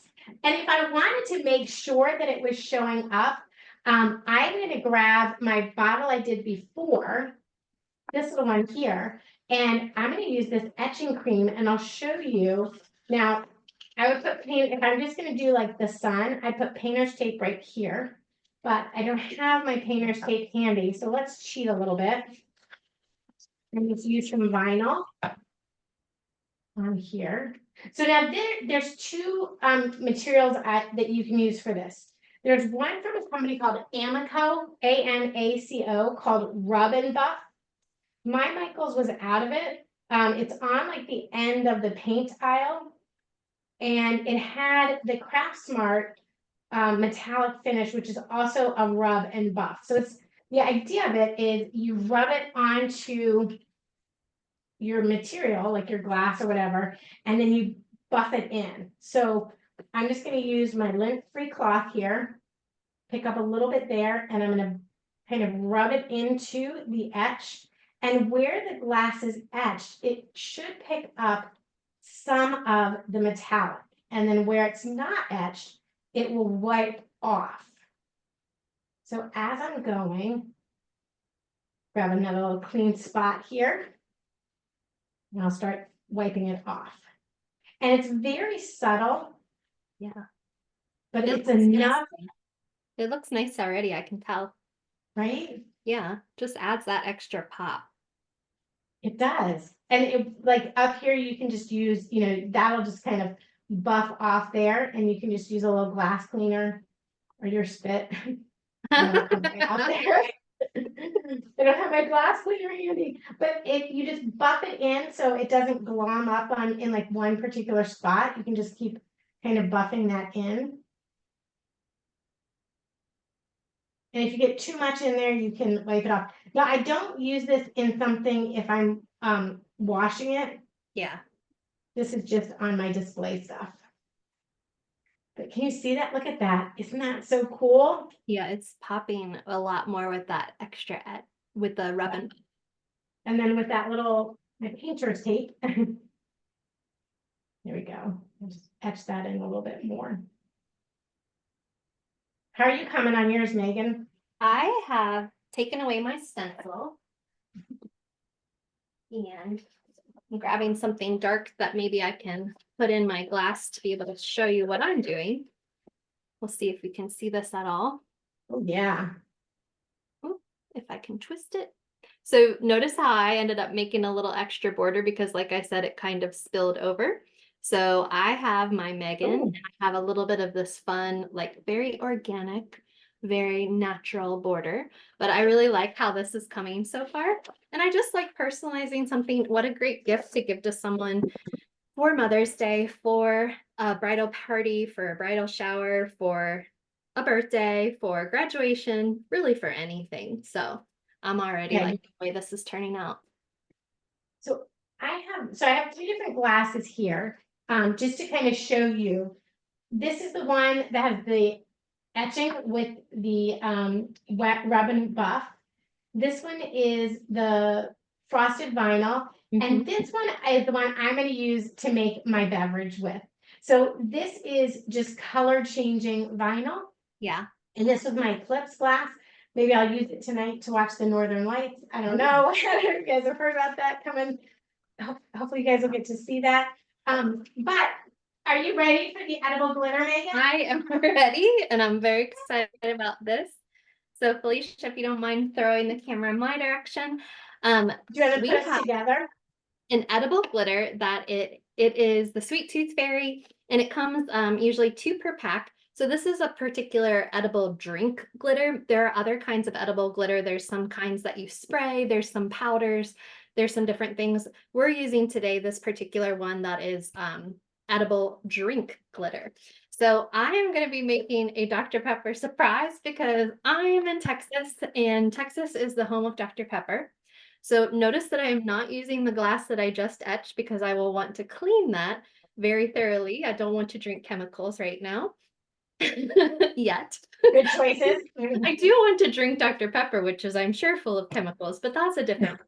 And if I wanted to make sure that it was showing up, I'm going to grab my bottle I did before, this little one here, and I'm going to use this etching cream, and I'll show you. Now, I would put paint, if I'm just going to do like the sun, I put painter's tape right here, but I don't have my painter's tape handy, so let's cheat a little bit. And just use some vinyl. on here. So now there's two materials that you can use for this. There's one from a company called Amico, AMACO, called Rub and Buff. My Michaels was out of it. It's on like the end of the paint aisle, and it had the Craft Smart metallic finish, which is also a rub and buff. So it's the idea of it is you rub it onto your material, like your glass or whatever, and then you buff it in. So I'm just going to use my lint-free cloth here, pick up a little bit there, and I'm going to kind of rub it into the etch. And where the glass is etched, it should pick up some of the metallic. And then where it's not etched, it will wipe off. So as I'm going, grab another little clean spot here. And I'll start wiping it off. And it's very subtle. Yeah. But It it's looks enough. nice. It looks nice already, I can tell. Right? Yeah, just adds that extra pop. It does. And it, like up here, you can just use, you know, that'll just kind of buff off there, and you can just use a little glass cleaner or your spit. I don't have my glass cleaner handy, but if you just buff it in so it doesn't glom up on in like one particular spot, you can just keep kind of buffing that in. And if you get too much in there, you can wipe it off. Now, I don't use this in something if I'm washing it. Yeah. This is just on my display stuff. But can you see that? Look at that. Isn't that so cool? Yeah, it's popping a lot more with that extra with the rub and buff. And then with that little my painter's tape. There we go. I'll just etch that in a little bit more. How are you coming on yours, Megan? I have taken away my stencil. And I'm grabbing something dark that maybe I can put in my glass to be able to show you what I'm doing. We'll see if we can see this at all. Oh, yeah. Ooh, if I can twist it. So notice how I ended up making a little extra border because like I said, it kind of spilled over. So I have my Megan, and I have a little bit of this fun, like very organic, very natural border, but I really like how this is coming so far. And I just like personalizing something. What a great gift to give to someone for Mother's Day, for a bridal party, for a bridal shower, for a birthday, for graduation, really for anything. So I'm already like the way this is turning out. So I have three different glasses here, just to kind of show you. This is the one that has the etching with the wet rub and buff. This one is the frosted vinyl, and this one is the one I'm going to use to make my beverage with. So this is just color changing vinyl. Yeah. And this was my Eclipse glass. Maybe I'll use it tonight to watch the Northern Lights. I don't know. You guys have heard about that coming. Hopefully you guys will get to see that. But are you ready for the edible glitter, Megan? I am ready, and I'm very excited about this. So Felicia, if you don't mind throwing the camera in my direction. Do you want to we put us have together? An edible glitter that it is the Sweet Tooth Fairy, and it comes usually 2 per pack. So this is a particular edible drink glitter. There are other kinds of edible glitter. There's some kinds that you spray, there's some powders, there's some different things. We're using today this particular one that is edible drink glitter. So I am going to be making a Dr. Pepper surprise because I am in Texas, and Texas is the home of Dr. Pepper. So notice that I am not using the glass that I just etched because I will want to clean that very thoroughly. I don't want to drink chemicals right now. Yet. Good choices. I do want to drink Dr. Pepper, which is I'm sure full of chemicals, but that's a different.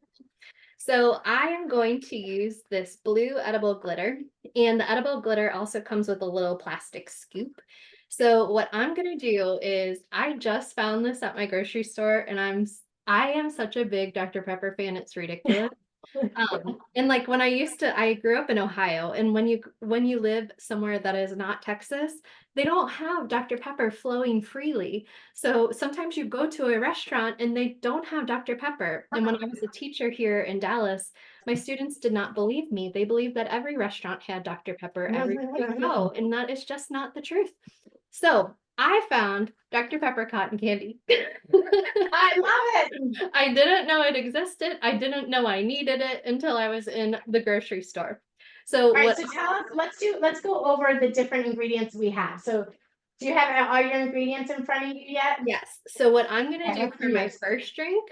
So I am going to use this blue edible glitter, and the edible glitter also comes with a little plastic scoop. So what I'm going to do is I just found this at my grocery store, and I am such a big Dr. Pepper fan, it's ridiculous. And like when I grew up in Ohio, and when you live somewhere that is not Texas, they don't have Dr. Pepper flowing freely. So sometimes you go to a restaurant and they don't have Dr. Pepper. And when I was a teacher here in Dallas, my students did not believe me. They believed that every restaurant had Dr. Pepper everywhere you go, and that is just not the truth. So I found Dr. Pepper cotton candy. I love it. I didn't know it existed. I didn't know I needed it until I was in the grocery store. So All right, what so tell us, let's go over the different ingredients we have. So do you have all your ingredients in front of you yet? Yes. So what I'm going to Okay, do for my first drink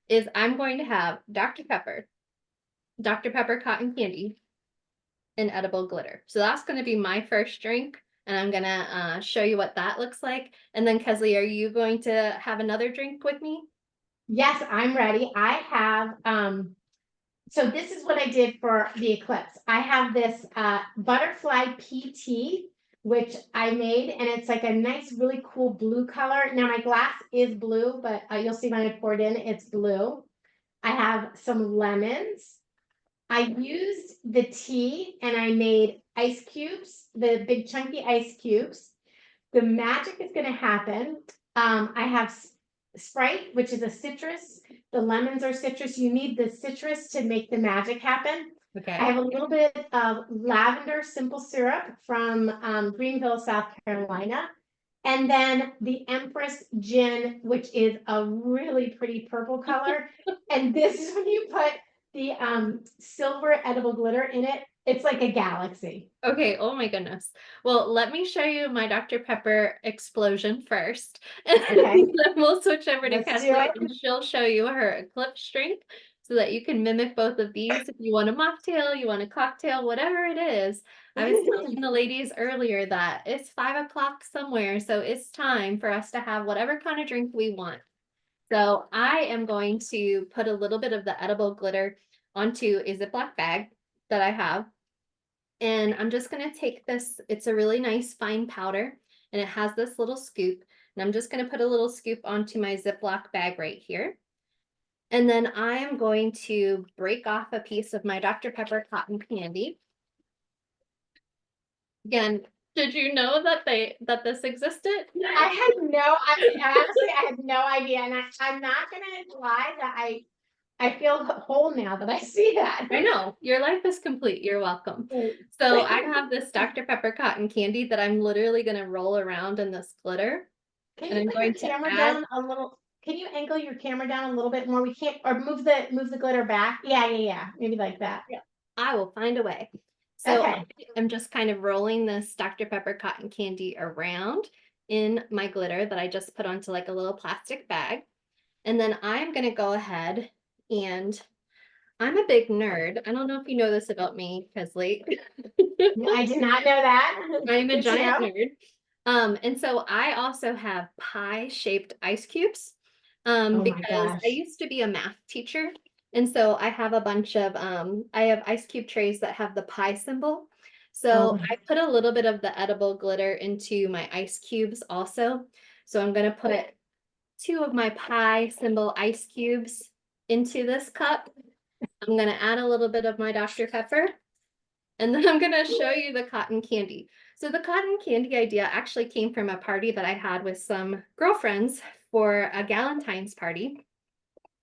is I'm going to have Dr. Pepper cotton candy, and edible glitter. So that's going to be my first drink. And I'm going to show you what that looks like. And then Kesley, are you going to have another drink with me? Yes, I'm ready. I have, so this is what I did for the eclipse. I have this butterfly PT, which I made, and it's like a nice, really cool blue color. Now my glass is blue, but you'll see when I pour it in, it's blue. I have some lemons. I used the tea and I made ice cubes, the big chunky ice cubes. The magic is going to happen. I have Sprite, which is a citrus. The lemons are citrus. You need the citrus to make the magic happen. Okay. I have a little bit of lavender simple syrup from Greenville, South Carolina. And then the Empress Gin, which is a really pretty purple color. And this is when you put the silver edible glitter in it. It's like a galaxy. Okay, oh my goodness. Well, let me show you my Dr. Pepper explosion first. And Okay. then we'll switch over to Let's do Kesley it. and she'll show you her eclipse drink so that you can mimic both of these. If you want a mocktail, you want a cocktail, whatever it is. I was telling the ladies earlier that it's 5 o'clock somewhere, so it's time for us to have whatever kind of drink we want. So I am going to put a little bit of the edible glitter onto a Ziploc bag that I have. And I'm just going to take this, it's a really nice fine powder, and it has this little scoop. And I'm just going to put a little scoop onto my Ziploc bag right here. And then I am going to break off a piece of my Dr. Pepper cotton candy. Again, did you know that this existed? I honestly, I had no idea. And I'm not gonna lie that I feel whole now that I see that. I know, your life is complete. You're welcome. So I have this Dr. Pepper cotton candy that I'm literally going to roll around in this glitter. Can And you I'm put going your to camera add- down a little? Can you angle your camera down a little bit more? We can't, or move the glitter back. Yeah. Maybe like that. Yeah, I will find a way. So Okay. I'm just kind of rolling this Dr. Pepper cotton candy around in my glitter that I just put onto like a little plastic bag. And then I'm going to go ahead and I'm a big nerd. I don't know if you know this about me, Kesley. I did not know that. I'm a Good to giant know. nerd. And so I also have pie-shaped ice cubes Oh my because I gosh. used to be a math teacher. And so I have a bunch of, I have ice cube trays that have the pie symbol. So Oh, I put a little bit of the edible glitter into my ice cubes also. So I'm going to put 2 of my pie symbol ice cubes into this cup. I'm going to add a little bit of my Dr. Pepper. And then I'm going to show you the cotton candy. So the cotton candy idea actually came from a party that I had with some girlfriends for a Galentine's party.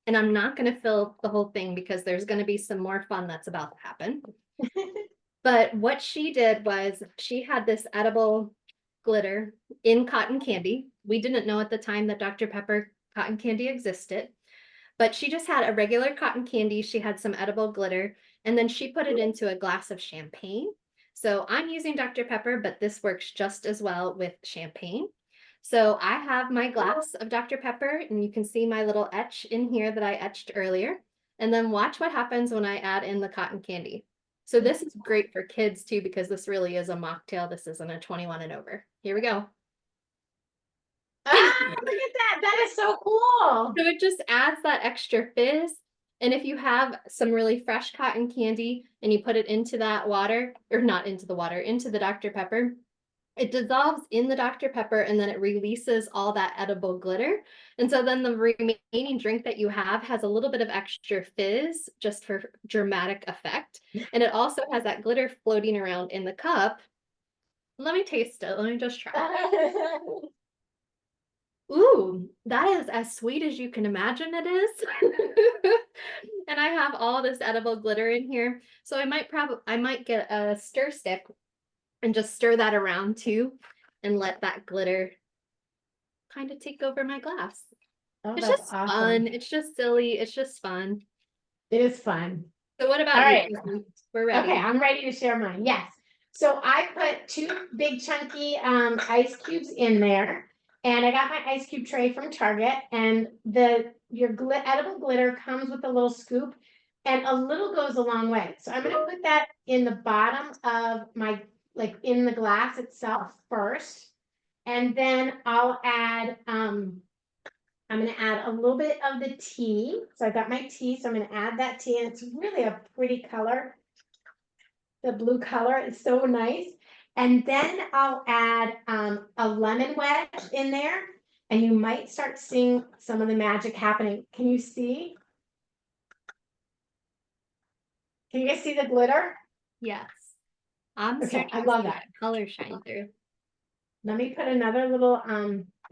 And I'm not going to fill the whole thing because there's going to be some more fun that's about to happen. But what she did was she had this edible glitter in cotton candy. We didn't know at the time that Dr. Pepper cotton candy existed. But she just had a regular cotton candy. She had some edible glitter, and then she put it into a glass of champagne. So I'm using Dr. Pepper, but this works just as well with champagne. So I have my glass of Dr. Pepper, and you can see my little etch in here that I etched earlier. And then watch what happens when I add in the cotton candy. So this is great for kids too, because this really is a mocktail. This isn't a 21 and over. Here we go. ah, look at that. That is so cool. So it just adds that extra fizz. And if you have some really fresh cotton candy and you put it into that water, or not into the water, into the Dr. Pepper, it dissolves in the Dr. Pepper and then it releases all that edible glitter. And so then the remaining drink that you have has a little bit of extra fizz just for dramatic effect. And it also has that glitter floating around in the cup. Let me taste it. Let me just try. Ooh, that is as sweet as you can imagine it is. And I have all this edible glitter in here. So I might get a stir stick and just stir that around too and let that glitter kind of take over my glass. Oh, It's that's just awesome. fun. It's just silly. It's just fun. It is fun. So what about All you? right. We're ready. Okay, I'm ready to share mine. Yes. So I put 2 big chunky ice cubes in there, and I got my ice cube tray from Target, and your edible glitter comes with a little scoop, and a little goes a long way. So I'm gonna put that in the bottom of my, like in the glass itself first, and then I'm gonna add a little bit of the tea. So I got my tea, so I'm gonna add that tea, and it's really a pretty color. The blue color is so nice. And then I'll add a lemon wedge in there, and you might start seeing some of the magic happening. Can you see? Can you guys see the glitter? Yes. I'm Okay, starting I to love see that. color shine through. Let me put another little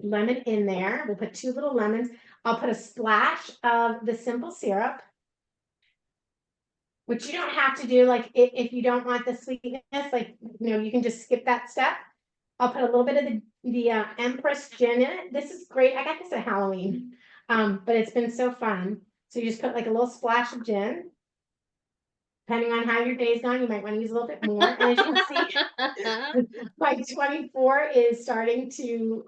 lemon in there. We'll put 2 little lemons. I'll put a splash of the simple syrup, which you don't have to do, like if you don't want the sweetness, like, you can just skip that step. I'll put a little bit of the Empress gin in it. This is great. I got this at Halloween, but it's been so fun. So you just put like a little splash of gin. Depending on how your day's gone, you might want to use a little bit more. And as you can see, my 24 is starting to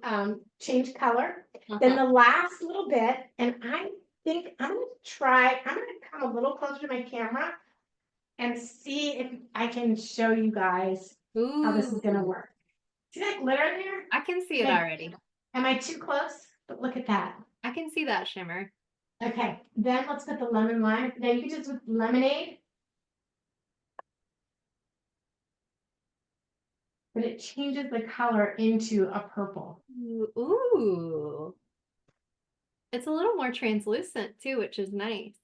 change color. Then the last little bit, and I think I'm going to come a little closer to my camera and see if I can show you guys how this is going to Ooh, work. See that glitter in there? I can see it Like, already. am I too close? But look at that. I can see that shimmer. Okay, then let's put the lemon lime. Now you can just with lemonade. But it changes the color into a purple. Ooh. It's a little more translucent too, which is nice.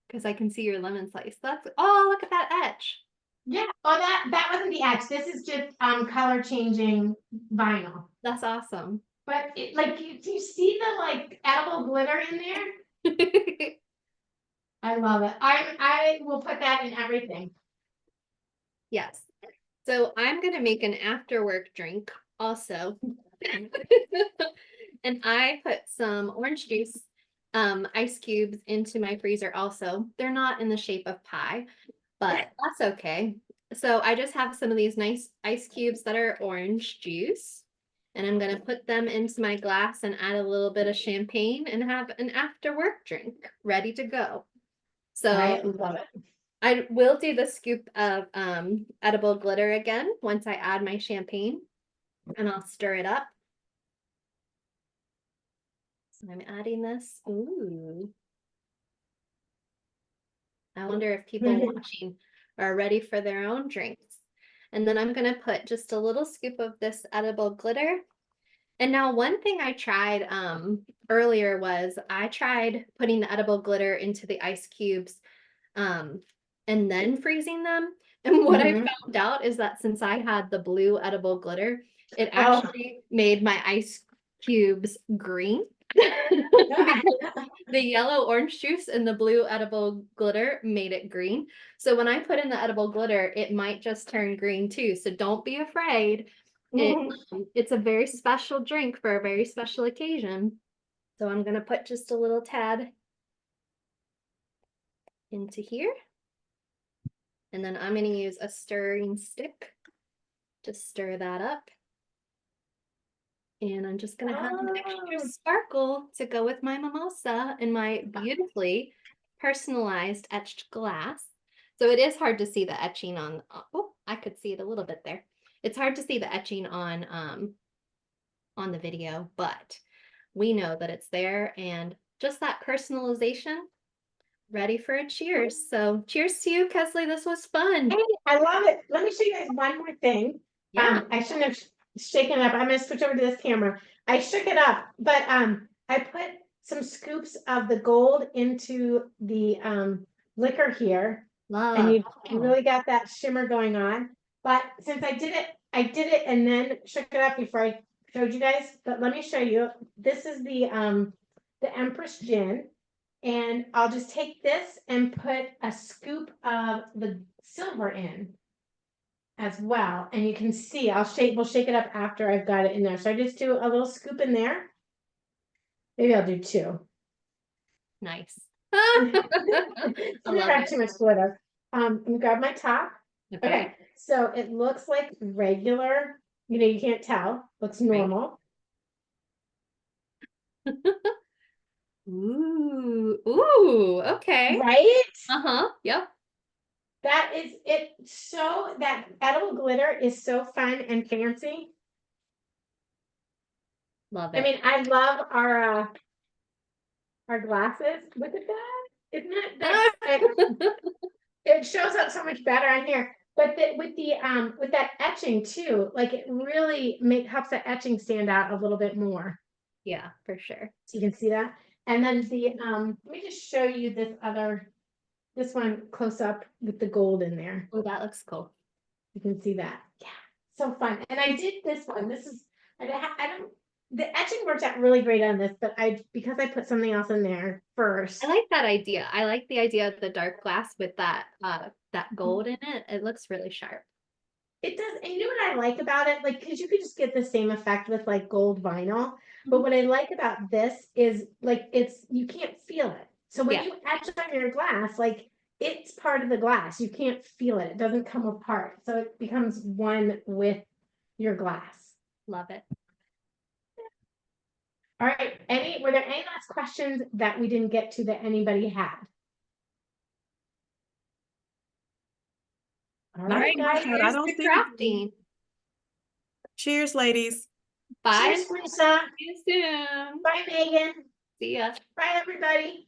Because I can see your lemon slice. Oh, look at that etch. Yeah. Oh, that wasn't the etch. This is just color changing vinyl. That's awesome. But it, like, do you see the like edible glitter in there? I love it. I will put that in everything. Yes. So I'm gonna make an after work drink also. And I put some orange juice ice cubes into my freezer also. They're not in the shape of pie, but that's okay. So I just have some of these nice ice cubes that are orange juice, and I'm gonna put them into my glass and add a little bit of champagne and have an after work drink ready to go. I So love it. I will do the scoop of edible glitter again once I add my champagne, and I'll stir it up. So I'm adding this. Ooh. I wonder if people watching are ready for their own drinks. And then I'm going to put just a little scoop of this edible glitter. And now one thing I tried earlier was I tried putting the edible glitter into the ice cubes and then freezing them. And what I found out is that since I had the blue edible glitter, it actually made my ice cubes green. The yellow orange juice and the blue edible glitter made it green. So when I put in the edible glitter, it might just turn green too. So don't be afraid. It's a very special drink for a very special occasion. So I'm going to put just a little tad into here. And then I'm going to use a stirring stick to stir that up. And I'm just going to have an extra sparkle to go with my mimosa and my beautifully personalized etched glass. So it is hard to see the etching on, oh, I could see it a little bit there. It's hard to see the etching on the video, but we know that it's there, and just that personalization, ready for a cheers. So cheers to you, Kesley. This was fun. Hey, I love it. Let me show you guys one more thing. Yeah. I shouldn't have shaking it up. I'm gonna switch over to this camera. I shook it up, but I put some scoops of the gold into the liquor here, and Love. you really got that shimmer going on. But since I did it and then shook it up before I showed you guys. But let me show you. This is the Empress Gin, and I'll just take this and put a scoop of the silver in as well. And you can see, we'll shake it up after I've got it in there. So I just do a little scoop in there. Maybe I'll do 2. Nice. I love never have it. too much glitter. I'm gonna grab my top. Okay. Okay, so it looks like regular, you can't tell, looks normal. Ooh, okay. Right? Uh-huh. Yep. That is it. So that edible glitter is so fun and fancy. Love I it. mean, I love our glasses. Look at that. Isn't it that it shows up so much better on here. But with that etching too, like it really helps that etching stand out a little bit more. Yeah, for sure. So you can see that. And then let me just show you this one close up with the gold in there. Oh, that looks cool. You can see that. Yeah, so fun. And I did this one. This is, I don't, the etching worked out really great on this, but because I put something else in there first. I like that idea. I like the idea of the dark glass with that gold in it. It looks really sharp. It does. And you know what I like about it? Like, because you could just get the same effect with like gold vinyl. But what I like about this is like you can't feel it. So when you etch on your glass, like it's part of the glass. You can't feel it. It doesn't come apart. So it becomes one with your glass. Love it. All right. Were there any last questions that we didn't get to that anybody had? All Not right, guys. I don't Here's the see crafting. Cheers, ladies. Bye. Cheers, Lisa. See you soon. Bye, Megan. See ya. Bye, everybody.